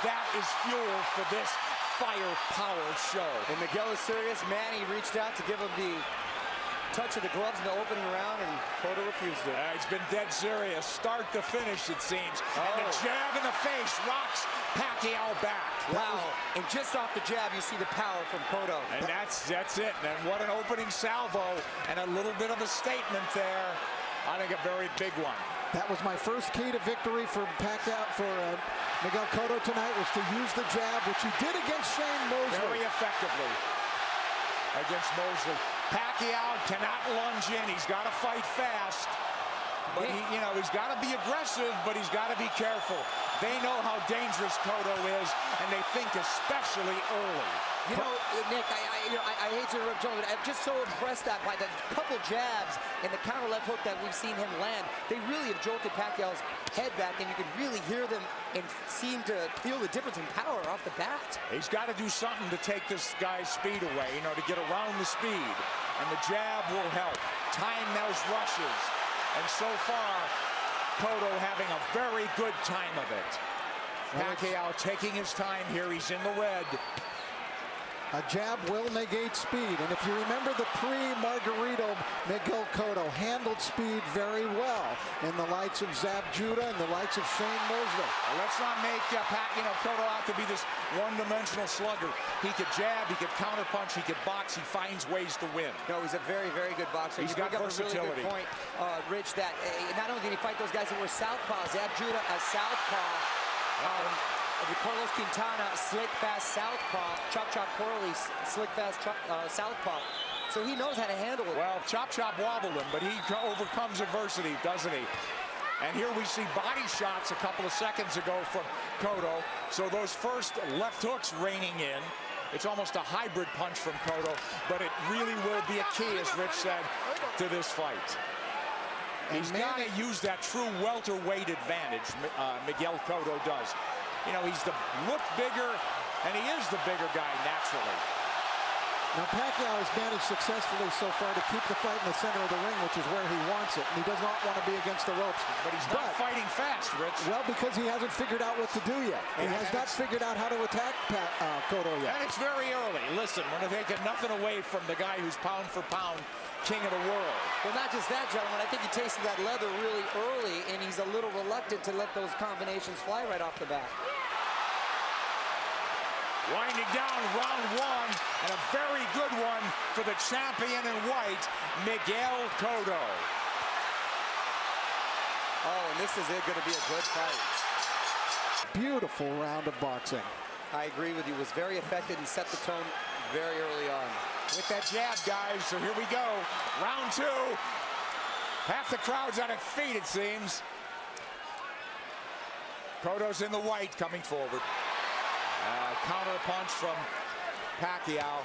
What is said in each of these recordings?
that is fuel for this firepower show. And Miguel is serious. Manny reached out to give him the touch of the gloves in the opening round, and Cotto refused it. He's been dead serious, start to finish, it seems. And the jab in the face rocks Pacquiao back. Wow. And just off the jab, you see the power from Cotto. And that's it. And what an opening salvo, and a little bit of a statement there. I think a very big one. That was my first key to victory for Pacquiao, for Miguel Cotto tonight, was to use the jab, which he did against Shane Mosley. Very effectively against Mosley. Pacquiao cannot lunge in. He's got to fight fast. But he's got to be aggressive, but he's got to be careful. They know how dangerous Cotto is, and they think especially early. You know, Nick, I hate to interrupt Joe, but I'm just so impressed that by the couple jabs and the counter left hook that we've seen him land, they really have jolted Pacquiao's head back, and you can really hear them and seem to feel the difference in power off the bat. He's got to do something to take this guy's speed away, to get around the speed. And the jab will help. Time those rushes. And so far, Cotto having a very good time of it. Pacquiao taking his time here. He's in the red. A jab will negate speed, and if you remember the pre-Margarito, Miguel Cotto handled speed very well in the likes of Zab Judah and the likes of Shane Mosley. Well, let's not make Cotto out to be this one-dimensional slugger. He could jab, he could counterpunch, he could box, he finds ways to win. No, he's a very, very good boxer. He's got versatility. A really good point, Rich, that not only did he fight those guys that were southpaws, Zab Judah a southpaw, Carlos Quintana, slick, fast southpaw. Chop Chop Corley, slick, fast southpaw. So he knows how to handle it. Well, Chop Chop wobbled him, but he overcomes adversity, doesn't he? And here we see body shots a couple of seconds ago from Cotto. So those first left hooks raining in. It's almost a hybrid punch from Cotto, but it really will be a key, as Rich said, to this fight. He's got to use that true welterweight advantage, Miguel Cotto does. He's look bigger, and he is the bigger guy naturally. Now, Pacquiao has managed successfully so far to keep the fight in the center of the ring, which is where he wants it, and he does not want to be against the ropes. But he's not fighting fast, Rich. Well, because he hasn't figured out what to do yet. He has not figured out how to attack Cotto yet. And it's very early. Listen, we're taking nothing away from the guy who's pound for pound king of the world. Well, not just that, gentlemen. I think he tasted that leather really early, and he's a little reluctant to let those combinations fly right off the bat. Winding down round one, and a very good one for the champion in white, Miguel Cotto. Oh, and this is going to be a good fight. Beautiful round of boxing. I agree with you. It was very effective and set the tone very early on. With that jab, guys, so here we go. Round two. Half the crowd's on its feet, it seems. Cotto's in the white, coming forward. Counter punch from Pacquiao.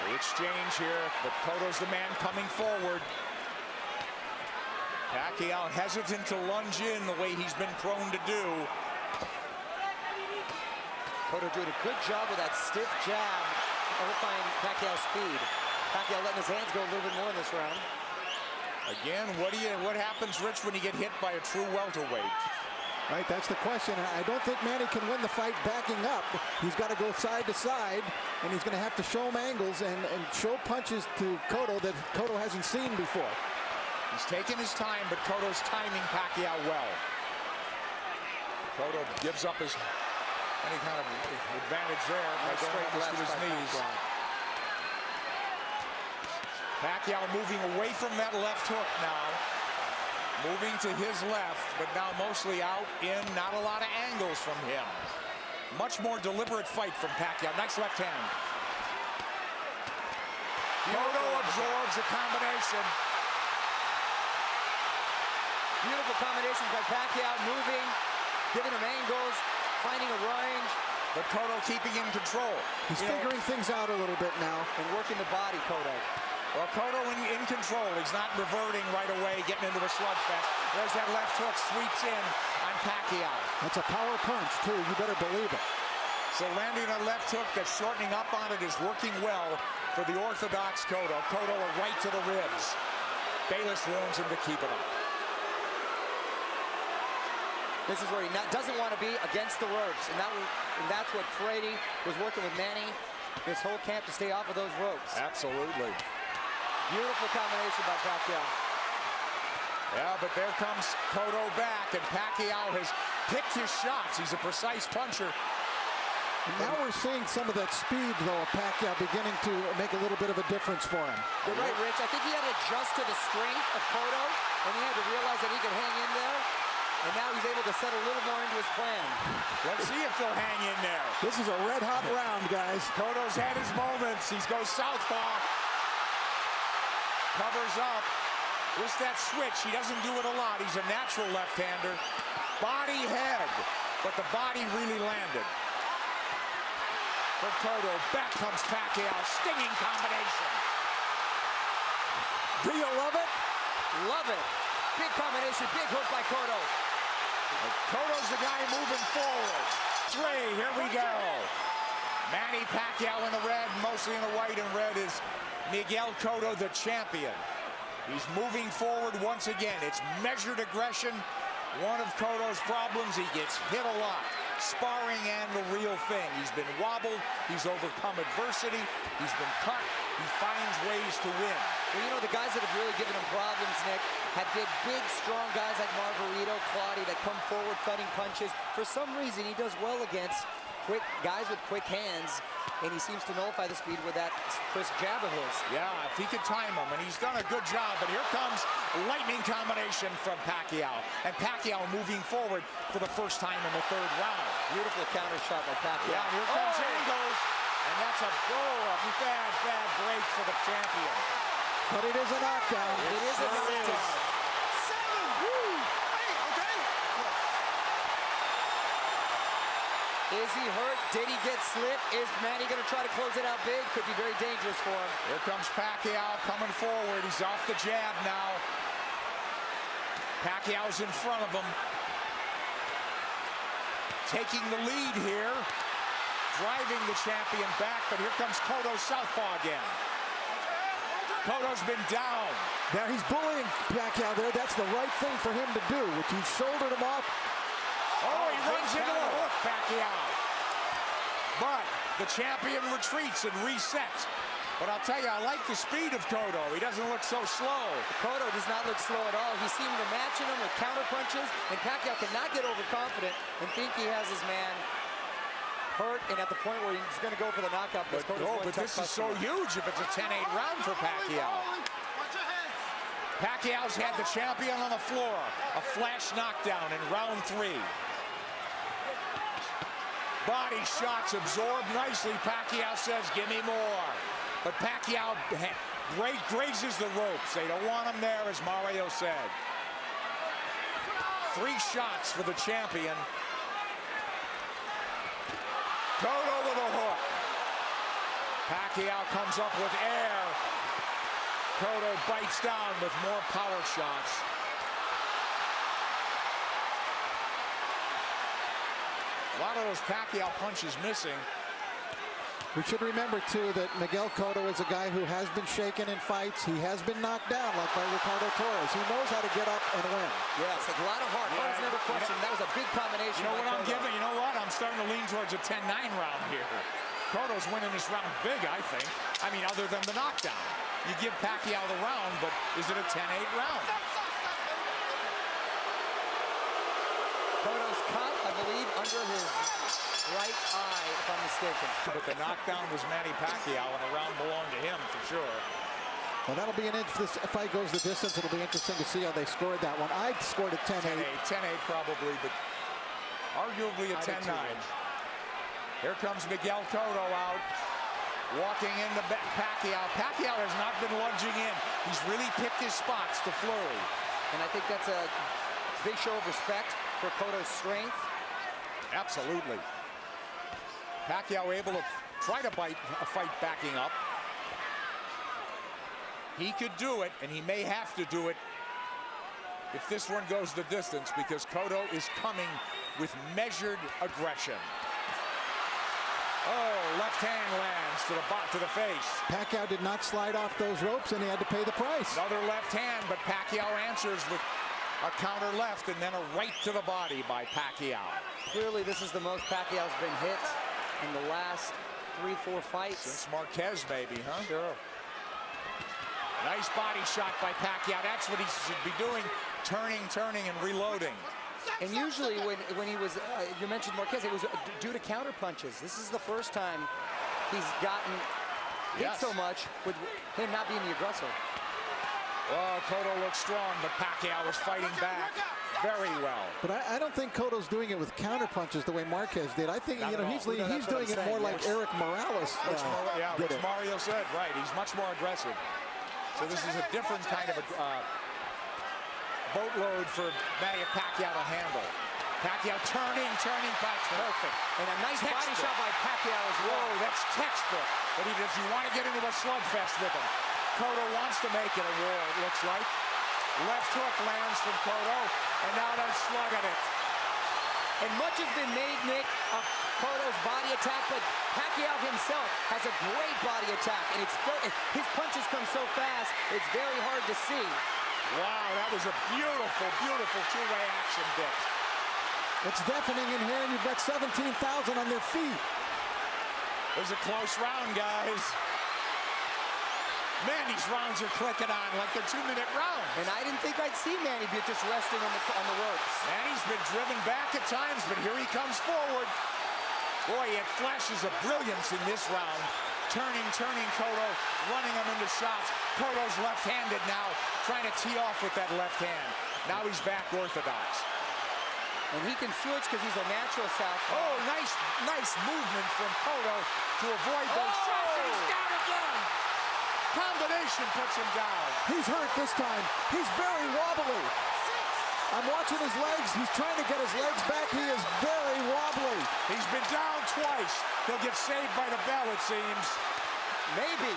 The exchange here, but Cotto's the man coming forward. Pacquiao hesitant to lunge in the way he's been prone to do. Cotto doing a good job with that stiff jab, overflying Pacquiao's speed. Pacquiao letting his hands go a little bit more in this round. Again, what happens, Rich, when you get hit by a true welterweight? Right, that's the question. I don't think Manny can win the fight backing up. He's got to go side to side, and he's going to have to show him angles and show punches to Cotto that Cotto hasn't seen before. He's taking his time, but Cotto's timing Pacquiao well. Cotto gives up any kind of advantage there by going to his knees. Pacquiao moving away from that left hook now. Moving to his left, but now mostly out in, not a lot of angles from him. Much more deliberate fight from Pacquiao. Nice left hand. Cotto absorbs a combination. Beautiful combinations by Pacquiao, moving, giving him angles, finding a range. But Cotto keeping in control. He's figuring things out a little bit now. And working the body, Cotto. Well, Cotto in control. He's not reverting right away, getting into a slugfest. There's that left hook, sweeps in on Pacquiao. That's a power punch, too. You better believe it. So landing a left hook that's shortening up on it is working well for the orthodox Cotto. Cotto right to the ribs. Bayless warns him to keep it up. This is where he doesn't want to be against the ropes, and that's what Frady was working with Manny this whole camp to stay off of those ropes. Absolutely. Beautiful combination by Pacquiao. Yeah, but there comes Cotto back, and Pacquiao has picked his shots. He's a precise puncher. And now we're seeing some of that speed, though, of Pacquiao beginning to make a little bit of a difference for him. You're right, Rich. I think he had to adjust to the strength of Cotto, and he had to realize that he could hang in there. And now he's able to set a little more into his plan. Let's see if they'll hang in there. This is a red-hot round, guys. Cotto's had his moments. He goes southpaw. Covers up. Just that switch. He doesn't do it a lot. He's a natural left-hander. Body head. But the body really landed. For Cotto. Back comes Pacquiao. Stinging combination. Do you love it? Love it. Big combination. Big hook by Cotto. Cotto's the guy moving forward. 3, here we go. Manny Pacquiao in the red, mostly in the white, and red is Miguel Cotto, the champion. He's moving forward once again. It's measured aggression. One of Cotto's problems, he gets hit a lot. Sparring and the real thing. He's been wobbled. He's overcome adversity. He's been cut. He finds ways to win. Well, you know, the guys that have really given him problems, Nick, have been big, strong guys like Margarito, Claudio, that come forward cutting punches. For some reason, he does well against quick guys with quick hands, and he seems to nullify the speed with that crisp jab of his. Yeah, if he could time him, and he's done a good job. But here comes lightning combination from Pacquiao. And Pacquiao moving forward for the first time in the 3rd round. Beautiful counter shot by Pacquiao. Yeah, here comes angles. And that's a bad break for the champion. But it is a knockdown. It is a knockdown. 7. Woo. Hey, okay. Is he hurt? Did he get slipped? Is Manny going to try to close it out big? Could be very dangerous for him. Here comes Pacquiao coming forward. He's off the jab now. Pacquiao's in front of him. Taking the lead here. Driving the champion back, but here comes Cotto southpaw again. Cotto's been down. Now he's bullying Pacquiao there. That's the right thing for him to do, which he shouldered him off. Oh, he runs into the hook, Pacquiao. But the champion retreats and resets. But I'll tell you, I like the speed of Cotto. He doesn't look so slow. Cotto does not look slow at all. He seemed to matching him with counter punches, and Pacquiao cannot get overconfident and think he has his man hurt and at the point where he's going to go for the knockout. But this is so huge if it's a 10-8 round for Pacquiao. Pacquiao's had the champion on the floor. A flash knockdown in round 3. Body shots absorbed nicely. Pacquiao says, give me more. But Pacquiao grazes the ropes. They don't want him there, as Mario said. 3 shots for the champion. Cotto with a hook. Pacquiao comes up with air. Cotto bites down with more power shots. A lot of those Pacquiao punches missing. We should remember, too, that Miguel Cotto is a guy who has been shaken in fights. He has been knocked down, like by Ricardo Torres. He knows how to get up and win. Yes, a lot of heart. Heart is never questioned. That was a big combination. You know what I'm giving? You know what? I'm starting to lean towards a 10-9 round here. Cotto's winning this round big, I think. I mean, other than the knockdown. You give Pacquiao the round, but is it a 10-8 round? Cotto's cut, I believe, under his right eye, if I'm mistaken. But the knockdown was Manny Pacquiao, and the round belonged to him for sure. Well, that'll be if this fight goes the distance, it'll be interesting to see how they scored that one. I scored a 10-8. 10-8 probably, but arguably a 10-9. Here comes Miguel Cotto out, walking into Pacquiao. Pacquiao has not been lunging in. He's really picked his spots to flurry. And I think that's a big show of respect for Cotto's strength. Absolutely. Pacquiao able to try to fight backing up. He could do it, and he may have to do it if this one goes the distance, because Cotto is coming with measured aggression. Oh, left hand lands to the face. Pacquiao did not slide off those ropes, and he had to pay the price. Another left hand, but Pacquiao answers with a counter left and then a right to the body by Pacquiao. Clearly, this is the most Pacquiao's been hit in the last 3-4 fights. Since Marquez, maybe, huh? Sure. Nice body shot by Pacquiao. That's what he should be doing, turning, and reloading. And usually when he was, you mentioned Marquez, it was due to counter punches. This is the first time he's gotten hit so much with him not being the aggressor. Well, Cotto looks strong, but Pacquiao was fighting back very well. But I don't think Cotto's doing it with counter punches the way Marquez did. I think he's doing it more like Eric Morales which Mario said, right. He's much more aggressive. So this is a different kind of a boatload for Manny Pacquiao to handle. Pacquiao turning, that's perfect. And a nice body shot by Pacquiao as well. Whoa, that's textbook. But if you want to get into a slugfest with him, Cotto wants to make it a war, it looks like. Left hook lands from Cotto, and now they're slugging it. And much has been made, Nick, of Cotto's body attack, but Pacquiao himself has a great body attack, and his punches come so fast, it's very hard to see. Wow, that was a beautiful, beautiful two-way action, Dick. It's deafening in here, and you've got 17,000 on their feet. It was a close round, guys. Man, these rounds are clicking on like they're 2-minute rounds. And I didn't think I'd see Manny be just resting on the ropes. Manny's been driven back at times, but here he comes forward. Boy, he had flashes of brilliance in this round. Turning Cotto, running him into shots. Cotto's left-handed now, trying to tee off with that left hand. Now he's back orthodox. And he can switch because he's a natural southpaw. Oh, nice movement from Cotto to avoid those shots. And he's down again. Combination puts him down. He's hurt this time. He's very wobbly. I'm watching his legs. He's trying to get his legs back. He is very wobbly. He's been down twice. He'll get saved by the bell, it seems. Maybe.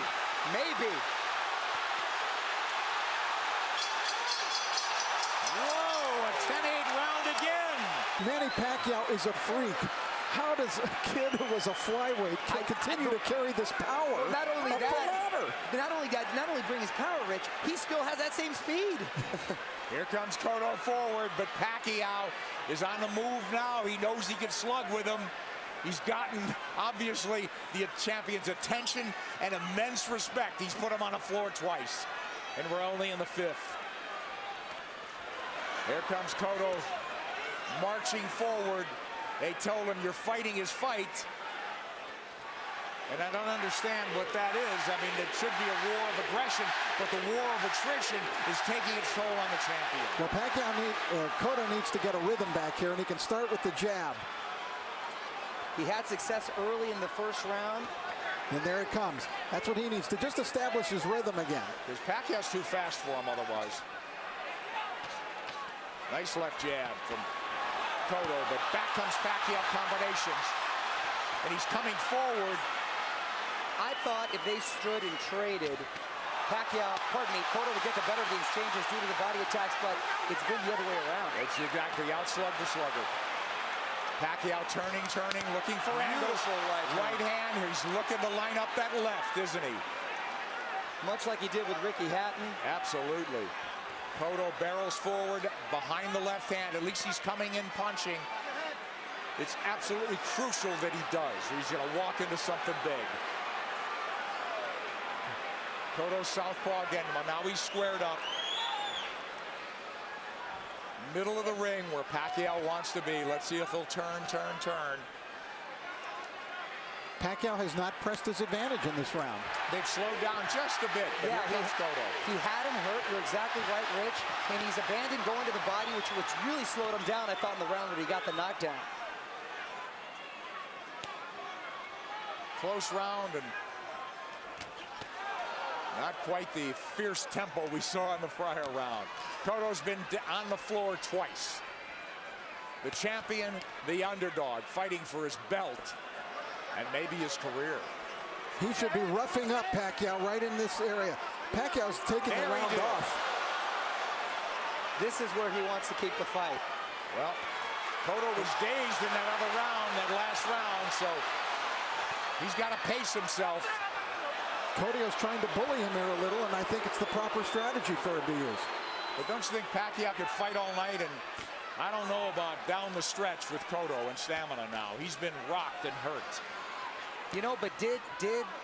Whoa, a 10-8 round again. Manny Pacquiao is a freak. How does a kid who was a flyweight continue to carry this power? Well, not only bring his power, Rich, he still has that same speed. Here comes Cotto forward, but Pacquiao is on the move now. He knows he can slug with him. He's gotten, obviously, the champion's attention and immense respect. He's put him on the floor twice, and we're only in the 5th. Here comes Cotto marching forward. They told him, you're fighting his fight. And I don't understand what that is. I mean, it should be a war of aggression, but the war of attrition is taking its toll on the champion. Well, Cotto needs to get a rhythm back here, and he can start with the jab. He had success early in the first round. And there it comes. That's what he needs to just establish his rhythm again. Because Pacquiao's too fast for him otherwise. Nice left jab from Cotto, but back comes Pacquiao combinations. And he's coming forward. I thought if they stood and traded, Cotto would get the better of the exchanges due to the body attacks, but it's been the other way around. It's exactly outslug the slugger. Pacquiao turning, looking for angles. Right hand, he's looking to line up that left, isn't he? Much like he did with Ricky Hatton. Absolutely. Cotto barrels forward behind the left hand. At least he's coming in punching. It's absolutely crucial that he does. He's going to walk into something big. Cotto southpaw again. Well, now he's squared up. Middle of the ring where Pacquiao wants to be. Let's see if he'll turn. Pacquiao has not pressed his advantage in this round. They've slowed down just a bit, but here comes Cotto. He had him hurt. You're exactly right, Rich. And he's abandoned going to the body, which really slowed him down, I thought, in the round when he got the knockdown. Close round and not quite the fierce tempo we saw in the prior round. Cotto's been on the floor twice. The champion, the underdog, fighting for his belt and maybe his career. He should be roughing up Pacquiao right in this area. Pacquiao's taking the round off. This is where he wants to keep the fight. Well, Cotto was dazed in that other round, that last round, so He's got to pace himself. Cotto's trying to bully him here a little, and I think it's the proper strategy for him to use. But don't you think Pacquiao could fight all night? And I don't know about down the stretch with Cotto and stamina now. He's been rocked and hurt. You know, but did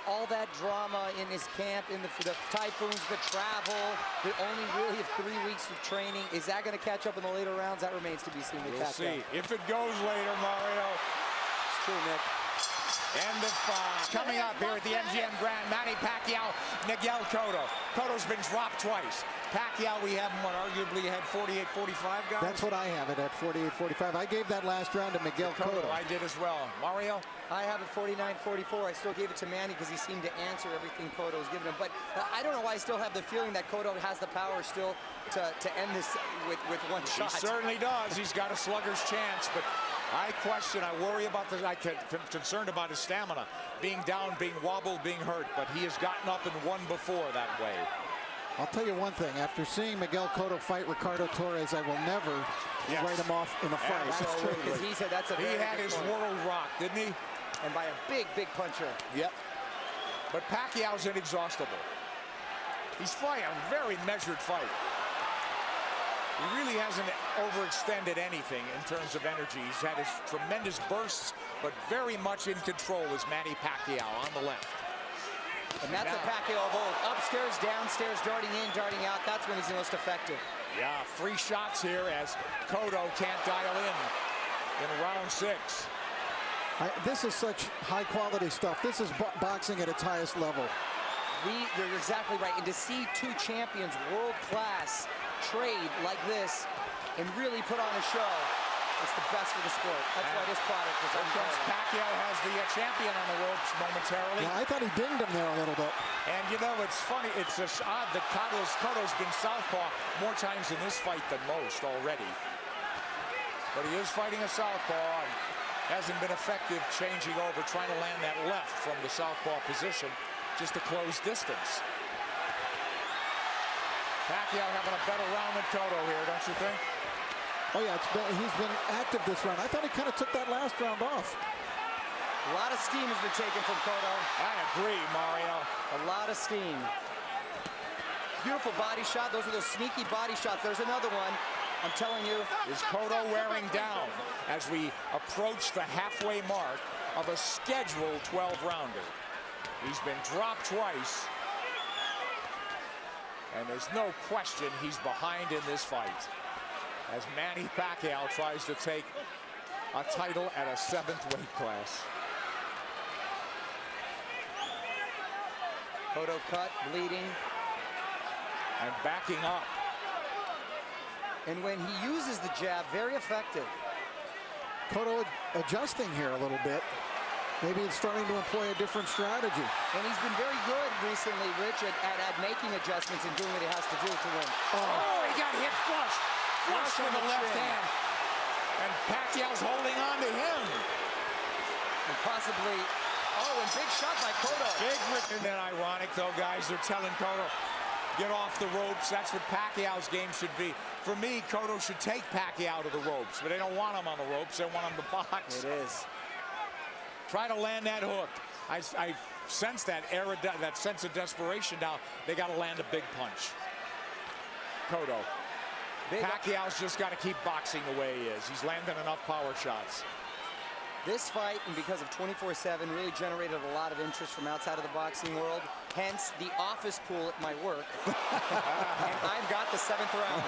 all that drama in his camp, in the typhoons, the travel, the only really 3 weeks of training, is that going to catch up in the later rounds? That remains to be seen with We'll Pacquiao. see. If it goes later, Mario. It's true, Nick. End of 5. Coming up here at the MGM Grand, Manny Pacquiao, Miguel Cotto. Cotto's been dropped twice. Pacquiao, we have him, arguably had 48-45, guys? That's what I have it at, 48-45. I gave that last round to Miguel Cotto. I did as well. Mario? I have it 49-44. I still gave it to Manny because he seemed to answer everything Cotto was giving him. But I don't know why I still have the feeling that Cotto has the power still to end this with one shot. He certainly does. He's got a slugger's chance, but I question, I worry about I'm concerned about his stamina. Being down, being wobbled, being hurt, but he has gotten up and won before that way. I'll tell you one thing. After seeing Miguel Cotto fight Ricardo Torres, I will never write him off in a fight. That's true, because he said that's a He had his world rocked, didn't he? And by a big, big puncher. Yep. But Pacquiao's inexhaustible. He's fighting a very measured fight. He really hasn't overextended anything in terms of energy. He's had his tremendous bursts, but very much in control is Manny Pacquiao on the left. And that's a Pacquiao of old. Upstairs, downstairs, darting in, darting out. That's when he's the most effective. Yeah, 3 shots here as Cotto can't dial in round 6. This is such high-quality stuff. This is boxing at its highest level. You're exactly right. And to see 2 champions, world-class, trade like this and really put on a show, it's the best for the sport. That's why this product is unbelievable. Pacquiao has the champion on the ropes momentarily. Yeah, I thought he dinged him there a little bit. And you know, it's funny, it's odd that Cotto's been southpaw more times in this fight than most already. But he is fighting a southpaw and hasn't been effective changing over, trying to land that left from the southpaw position just to close distance. Pacquiao having a better round than Cotto here, don't you think? Oh yeah, he's been active this round. I thought he kind of took that last round off. A lot of steam has been taken from Cotto. I agree, Mario. A lot of steam. Beautiful body shot. Those are those sneaky body shots. There's another one. I'm telling you. Is Cotto wearing down as we approach the halfway mark of a scheduled 12-rounder? He's been dropped twice. And there's no question he's behind in this fight, as Manny Pacquiao tries to take a title at a 7th weight class. Cotto cut, bleeding. And backing up. And when he uses the jab, very effective. Cotto adjusting here a little bit. Maybe it's starting to employ a different strategy. And he's been very good recently, Rich, at making adjustments and doing what he has to do to win. Oh, he got hit flush. Flush with the left hand. And Pacquiao's holding on to him. And possibly, and big shot by Cotto. Big rip. And then ironic, though, guys, they're telling Cotto, get off the ropes. That's what Pacquiao's game should be. For me, Cotto should take Pacquiao to the ropes, but they don't want him on the ropes. They want him to box. It is. Try to land that hook. I sense that sense of desperation now. They got to land a big punch. Cotto. Pacquiao's just got to keep boxing the way he is. He's landing enough power shots. This fight, and because of 24/7, really generated a lot of interest from outside of the boxing world. Hence, the office pool at my work. And I've got the 7th round.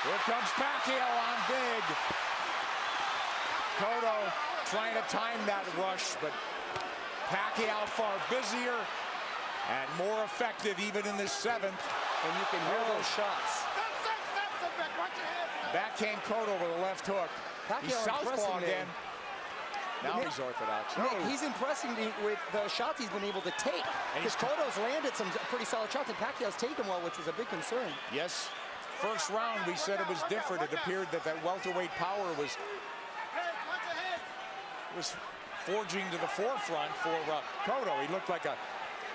Here comes Pacquiao on big. Cotto trying to time that rush, but Pacquiao far busier and more effective even in this 7th. And you can hear those shots. Back came Cotto with a left hook. He's southpaw again. Now he's orthodox. He's impressing me with the shots he's been able to take. Because Cotto's landed some pretty solid shots, and Pacquiao's taken well, which was a big concern. Yes. First round, we said it was different. It appeared that welterweight power was forging to the forefront for Cotto. He looked like a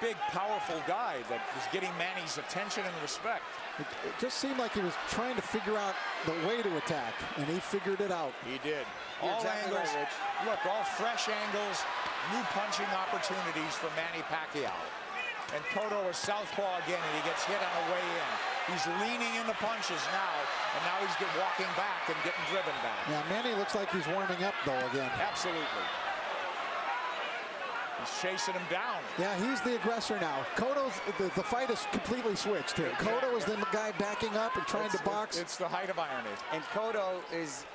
big, powerful guy that was getting Manny's attention and respect. It just seemed like he was trying to figure out the way to attack, and he figured it out. He did. You're All exactly angles. right, Rich. Look, all fresh angles, new punching opportunities for Manny Pacquiao. And Cotto is southpaw again, and he gets hit on the way in. He's leaning into punches now, and now he's walking back and getting driven back. Yeah, Manny looks like he's warming up, though, again. Absolutely. He's chasing him down. Yeah, he's the aggressor now. Cotto's, the fight is completely switched here. Cotto is the guy backing up and trying to box. It's the height of irony. And Cotto is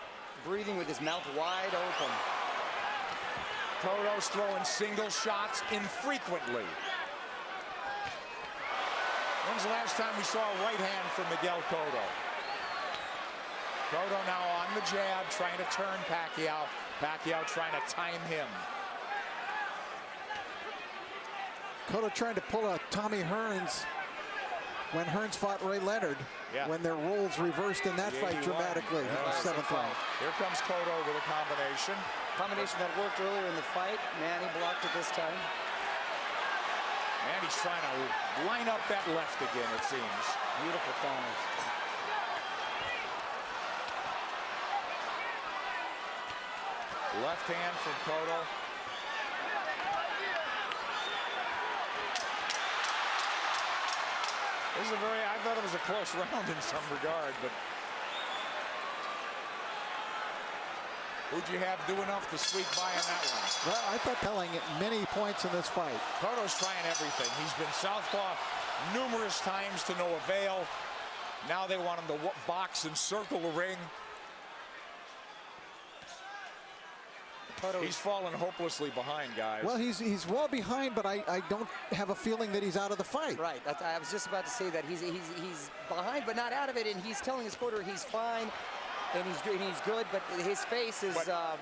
breathing with his mouth wide open. Cotto's throwing single shots infrequently. When's the last time we saw a right hand from Miguel Cotto? Cotto now on the jab, trying to turn Pacquiao. Pacquiao trying to time him. Cotto trying to pull a Tommy Hearns when Hearns fought Ray Leonard, when their roles reversed in that fight dramatically in the 7th round. Here comes Cotto with a combination. Combination that worked earlier in the fight. Manny blocked it this time. Manny's trying to line up that left again, it seems. Beautiful corners. Left hand from Cotto. This is I thought it was a close round in some regard, but who'd you have do enough to squeak by in that one? Well, I thought telling it many points in this fight. Cotto's trying everything. He's been southpaw numerous times to no avail. Now they want him to box and circle the ring. He's fallen hopelessly behind, guys. Well, he's well behind, but I don't have a feeling that he's out of the fight. Right. I was just about to say that he's behind, but not out of it, and he's telling his quarter he's fine. And he's good, but his face is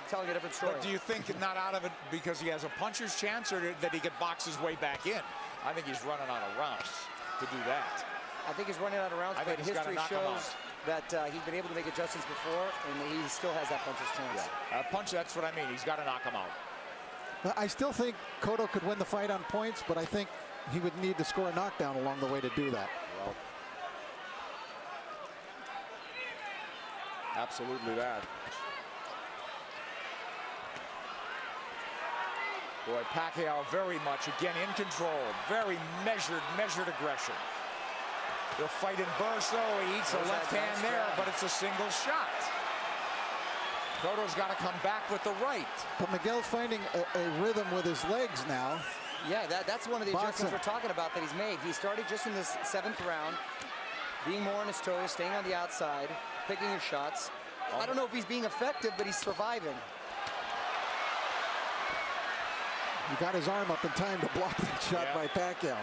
telling a different story. But do you think not out of it because he has a puncher's chance, or that he could box his way back in? I think he's running out of rounds to do that. I think he's running out of rounds, but history shows that he's been able to make adjustments before, and he still has that puncher's chance. Yeah. Punch, that's what I mean. He's got to knock him out. I still think Cotto could win the fight on points, but I think he would need to score a knockdown along the way to do that. Well, absolutely that. Boy, Pacquiao very much, again, in control. Very measured aggression. He'll fight in bursts, though. He eats a left hand there, but it's a single shot. Cotto's got to come back with the right. But Miguel's finding a rhythm with his legs now. Yeah, that's one of the adjustments we're talking about that he's made. He started just in this 7th round, being more on his toes, staying on the outside, picking his shots. I don't know if he's being effective, but he's surviving. He got his arm up in time to block that shot by Pacquiao.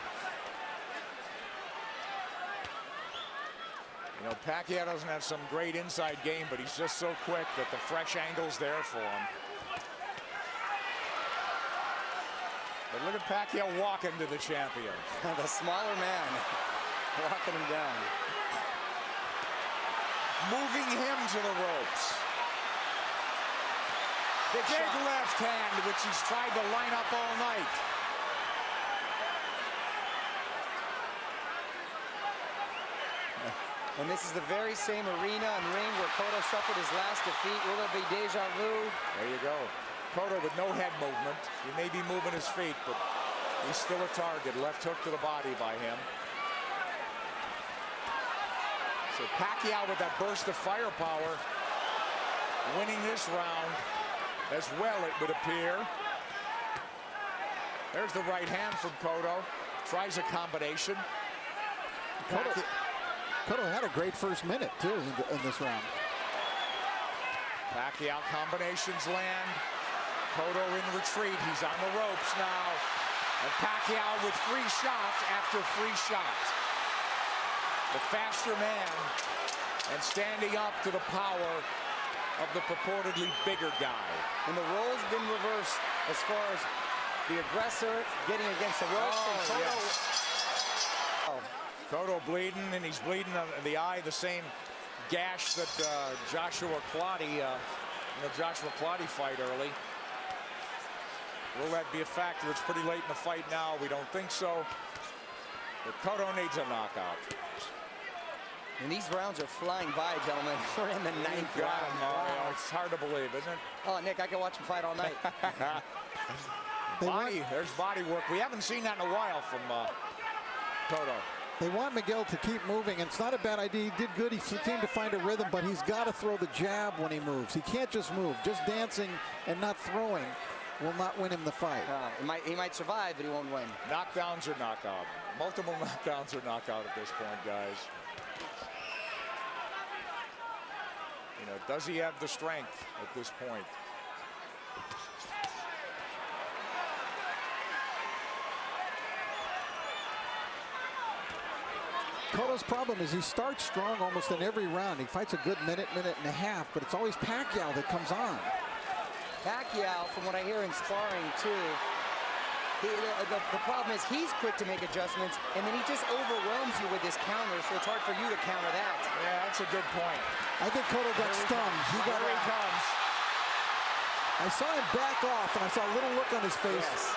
You know, Pacquiao doesn't have some great inside game, but he's just so quick that the fresh angle's there for him. But look at Pacquiao walking to the champion. The smaller man walking him down. Moving him to the ropes. Big left hand, which he's tried to line up all night. And this is the very same arena and ring where Cotto suffered his last defeat. Will there be deja vu? There you go. Cotto with no head movement. He may be moving his feet, but he's still a target. Left hook to the body by him. So Pacquiao with that burst of firepower, winning this round as well, it would appear. There's the right hand from Cotto. Tries a combination. Cotto had a great first minute, too, in this round. Pacquiao combinations land. Cotto in retreat. He's on the ropes now. And Pacquiao with free shots after free shots. The faster man and standing up to the power of the purportedly bigger guy. And the role's been reversed as far as the aggressor getting against the ropes. Cotto bleeding, and he's bleeding on the eye, the same gash that Joshua Clottey, in the Joshua Clottey fight early. Will that be a factor? It's pretty late in the fight now. We don't think so. But Cotto needs a knockout. And these rounds are flying by, gentlemen. We're in the ninth round. Mario. Wow. It's hard to believe, isn't it? Oh, Nick, I can watch him fight all night. There's body work. We haven't seen that in a while from Cotto. They want Miguel to keep moving, and it's not a bad idea. He did good. He seemed to find a rhythm, but he's got to throw the jab when he moves. He can't just move. Just dancing and not throwing will not win him the fight. He might survive, but he won't win. Knockdowns or knockout. Multiple knockdowns or knockout at this point, guys. You know, does he have the strength at this point? Cotto's problem is he starts strong almost in every round. He fights a good minute and a half, but it's always Pacquiao that comes on. Pacquiao, from what I hear in sparring too, the problem is he's quick to make adjustments, and then he just overwhelms you with his counter, so it's hard for you to counter that. Yeah, that's a good point. I think Cotto got stunned. Here he comes. I saw him back off, and I saw a little look on his face. Yes.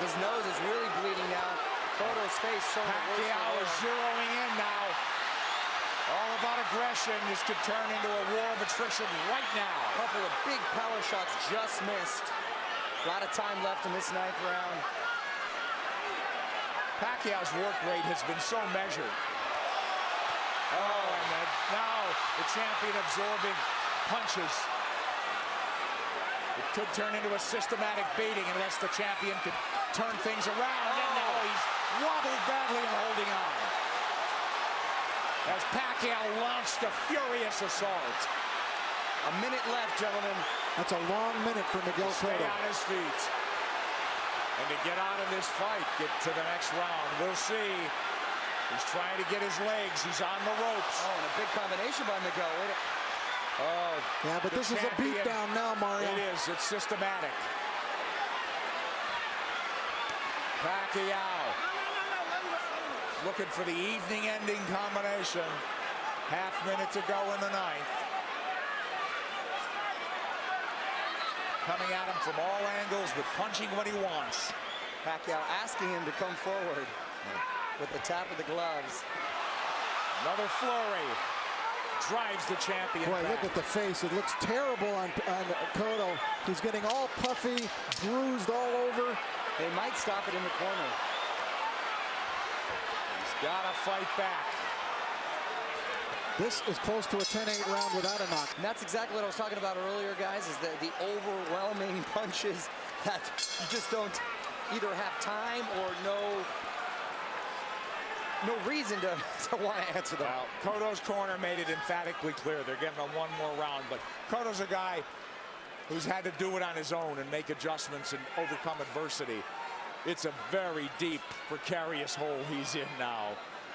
His nose is really bleeding now. Cotto's face showing Pacquiao is zeroing in now. All about aggression. This could turn into a war of attrition right now. A couple of big power shots just missed. A lot of time left in this ninth round. Pacquiao's work rate has been so measured. Oh, and now the champion absorbing punches. It could turn into a systematic beating unless the champion could turn things around. And now he's wobbled badly and holding on. As Pacquiao launched a furious assault. A minute left, gentlemen. That's a long minute for Miguel Stay Cotto. on his feet. And to get out of this fight, get to the next round. We'll see. He's trying to get his legs. He's on the ropes. Oh, and a big combination by Miguel. Oh, yeah, but this is a beatdown now, Mario. It is. It's systematic. Pacquiao looking for the evening-ending combination. Half minute to go in the ninth. Coming at him from all angles, but punching when he wants. Pacquiao asking him to come forward with the tap of the gloves. Another flurry. Drives the champion Boy, back. look at the face. It looks terrible on Cotto. He's getting all puffy, bruised all over. They might stop it in the corner. He's got to fight back. This is close to a 10-8 round without a knock. And that's exactly what I was talking about earlier, guys, is the overwhelming punches that you just don't either have time or no reason to want to answer them. Well, Cotto's corner made it emphatically clear they're getting him one more round, but Cotto's a guy who's had to do it on his own and make adjustments and overcome adversity. It's a very deep, precarious hole he's in now.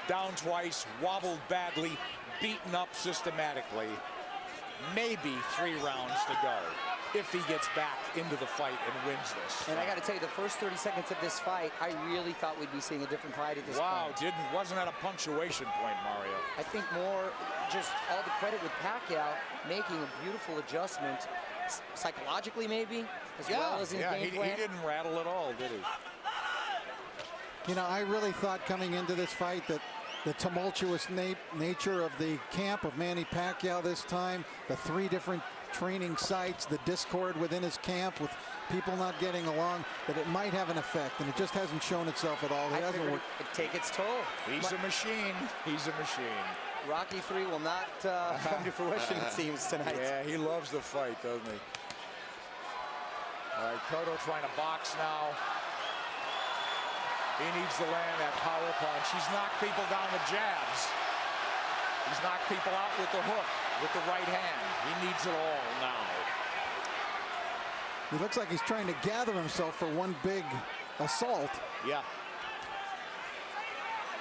Down twice, wobbled badly, beaten up systematically. Maybe 3 rounds to go if he gets back into the fight and wins this. And I got to tell you, the first 30 seconds of this fight, I really thought we'd be seeing a different fight at this point. Wow, wasn't at a punctuation point, Mario. I think more just all the credit with Pacquiao making a beautiful adjustment, psychologically maybe, as well as in game plan. He didn't rattle at all, did he? You know, I really thought coming into this fight that the tumultuous nature of the camp of Manny Pacquiao this time, the 3 different training sites, the discord within his camp with people not getting along, that it might have an effect, and it just hasn't shown itself at all. It hasn't worked. It'd take its toll. He's a machine. He's a machine. Rocky 3 will not come to fruition, it seems, tonight. Yeah, he loves the fight, doesn't he? All right, Cotto trying to box now. He needs to land that power punch. He's knocked people down with jabs. He's knocked people out with the hook, with the right hand. He needs it all now. He looks like he's trying to gather himself for one big assault. Yeah.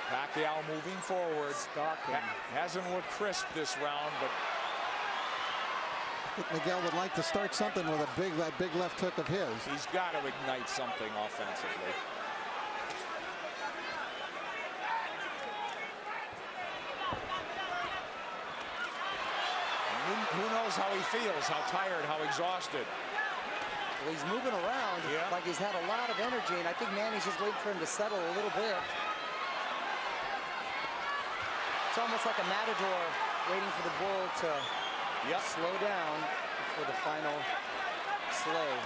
Pacquiao moving forward. Hasn't looked crisp this round, but I think Miguel would like to start something with that big left hook of his. he's got to ignite something offensively. Who knows how he feels, how tired, how exhausted. Well, he's moving around like he's had a lot of energy, and I think Manny's just waiting for him to settle a little bit. It's almost like a matador waiting for the bull to slow down for the final sleigh.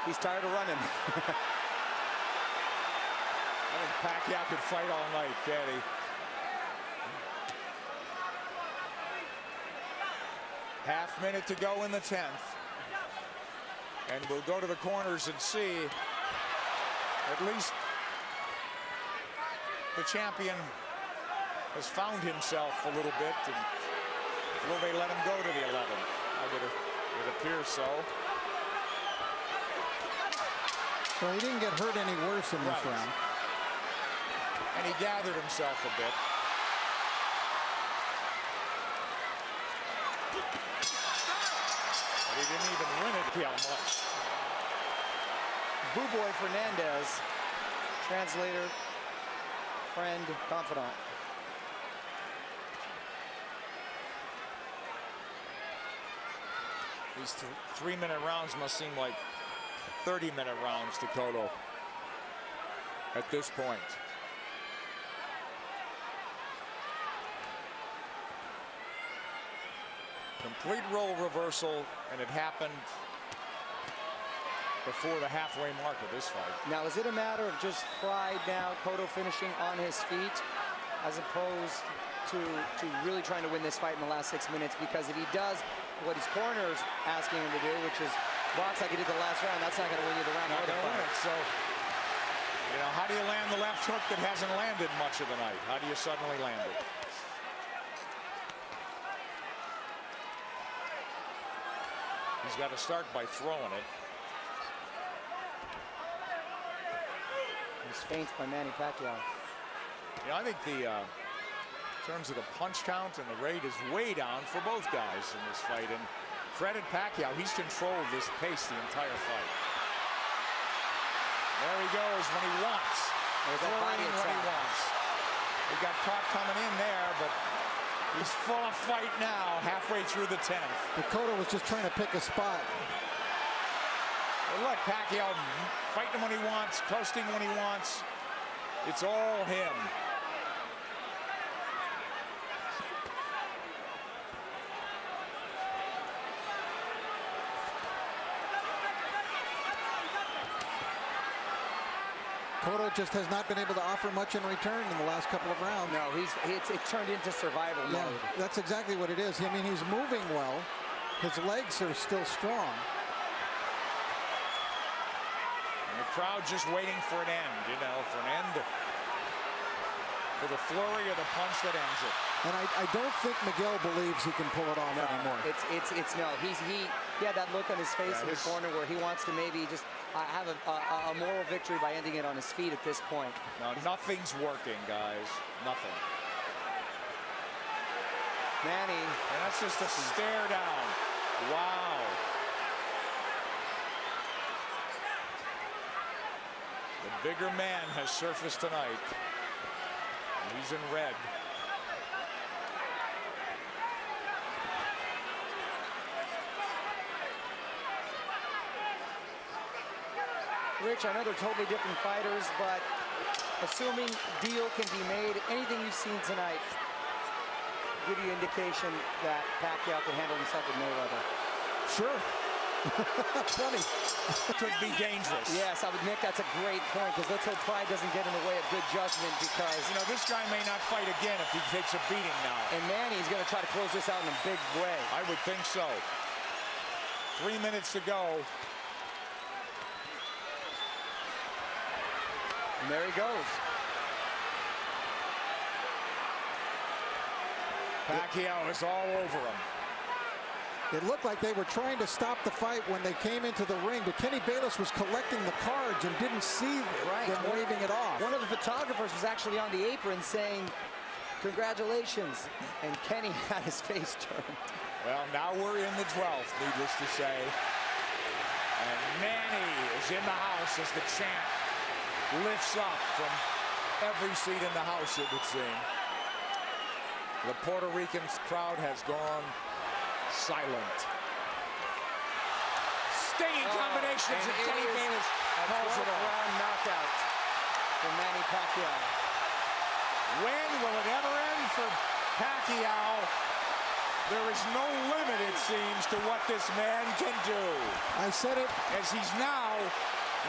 He's tired of running. I think Pacquiao could fight all night, can't he? Half minute to go in the 10th. And we'll go to the corners and see at least the champion has found himself a little bit. And will they let him go to the 11th? It appears so. Well, he didn't get hurt any worse in this round. And he gathered himself a bit. But he didn't even win it much. Boo Boy Fernandez, translator, friend, confidant. These 3-minute rounds must seem like 30-minute rounds to Cotto at this point. Complete role reversal, and it happened before the halfway mark of this fight. Now, is it a matter of just pride now, Cotto finishing on his feet, as opposed to really trying to win this fight in the last 6 minutes? Because if he does what his corner's asking him to do, which is box like he did the last round, that's not going to win you the round. Not going to win it. So, you know, how do you land the left hook that hasn't landed much of the night? How do you suddenly land it? He's got to start by throwing it. He's feints by Manny Pacquiao. Yeah, I think in terms of the punch count and the rate is way down for both guys in this fight. And credit Pacquiao, he's controlled this pace the entire fight. There he goes when he wants. There's that body when he wants. He got caught coming in there, but he's full of fight now, halfway through the 10th. But Cotto was just trying to pick a spot. Well, look, Pacquiao fighting when he wants, coasting when he wants. It's all him. Cotto just has not been able to offer much in return in the last couple of rounds. No, it's turned into survival mode. That's exactly what it is. I mean, he's moving well. His legs are still strong. And the crowd just waiting for an end, you know, for an end, for the flurry of the punch that ends it. And I don't think Miguel believes he can pull it off anymore. No. He had that look on his face in the corner where he wants to maybe just have a moral victory by ending it on his feet at this point. No, nothing's working, guys. Nothing. Manny. And that's just a stare down. Wow. The bigger man has surfaced tonight. He's in red. Rich, I know they're totally different fighters, but assuming deal can be made, anything you've seen tonight give you indication that Pacquiao can handle himself with Mayweather. Sure. Funny. Could be dangerous. Yes, Nick, that's a great point, because let's hope pride doesn't get in the way of good judgment, because you know, this guy may not fight again if he takes a beating now. And Manny's going to try to close this out in a big way. I would think so. 3 minutes to go. And there he goes. Pacquiao is all over him. It looked like they were trying to stop the fight when they came into the ring, but Kenny Bayless was collecting the cards and didn't see them waving it off. One of the photographers was actually on the apron saying, "Congratulations," and Kenny had his face turned. Well, now we're in the 12th, needless to say. And Manny is in the house as the champ lifts up from every seat in the house, it would seem. The Puerto Rican crowd has gone silent. Stinging combinations, and Kenny Bayless calls it off. Round knockout for Manny Pacquiao. When will it ever end for Pacquiao? There is no limit, it seems, to what this man can do. I said it. As he's now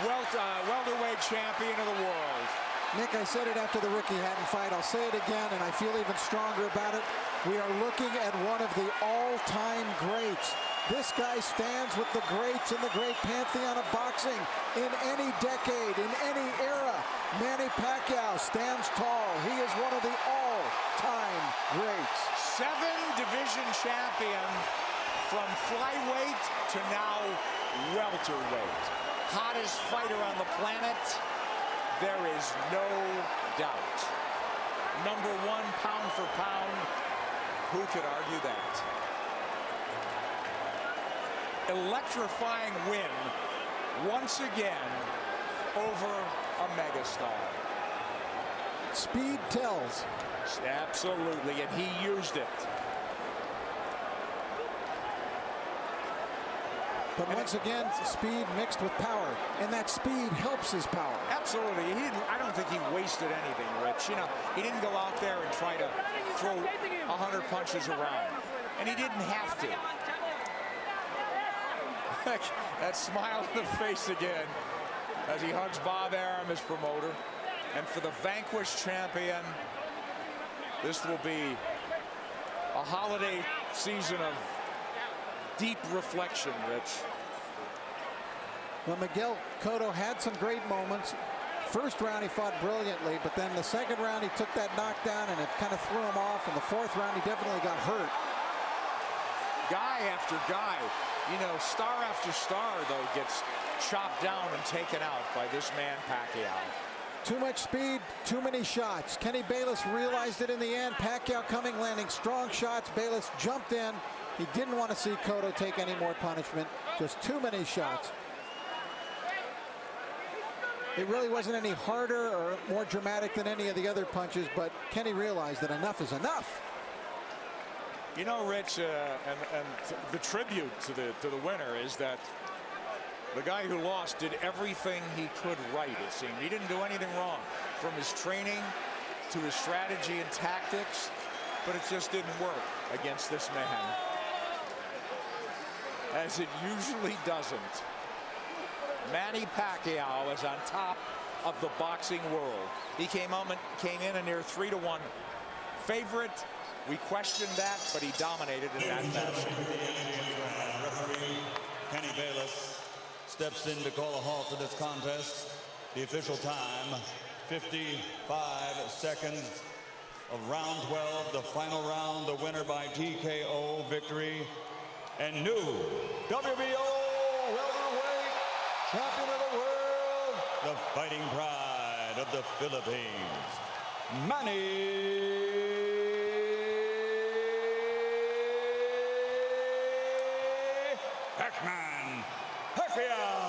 welterweight champion of the world. Nick, I said it after the Ricky Hatton fight. I'll say it again, and I feel even stronger about it. We are looking at one of the all-time greats. This guy stands with the greats in the great pantheon of boxing in any decade, in any era. Manny Pacquiao stands tall. He is one of the all-time greats. 7-division champion from flyweight to now welterweight. Hottest fighter on the planet. There is no doubt. Number 1 pound for pound. Who could argue that? Electrifying win once again over a megastar. Speed tells. Absolutely, and he used it. But once again, speed mixed with power, and that speed helps his power. Absolutely. I don't think he wasted anything, Rich. You know, he didn't go out there and try to throw 100 punches around, and he didn't have to. That smile on the face again as he hugs Bob Arum, his promoter. And for the vanquished champion, this will be a holiday season of deep reflection, Rich. Well, Miguel Cotto had some great moments. First round he fought brilliantly, but then the second round he took that knockdown and it kind of threw him off. And the fourth round he definitely got hurt. Guy after guy, you know, star after star, though, gets chopped down and taken out by this man Pacquiao. Too much speed, too many shots. Kenny Bayless realized it in the end. Pacquiao coming, landing strong shots. Bayless jumped in. He didn't want to see Cotto take any more punishment. Just too many shots. It really wasn't any harder or more dramatic than any of the other punches, but Kenny realized that enough is enough. You know, Rich, and the tribute to the winner is that the guy who lost did everything he could right, it seemed. He didn't do anything wrong, from his training to his strategy and tactics, but it just didn't work against this man, as it usually doesn't. Manny Pacquiao is on top of the boxing world. He came in a near 3-1 favorite. We questioned that, but he dominated in that fashion. Referee Kenny Bayless steps in to call a halt to this contest. The official time, 55 seconds of round 12, the final round, the winner by TKO victory, and new WBO welterweight champion of the world, the fighting pride of the Philippines, Manny Pacquiao.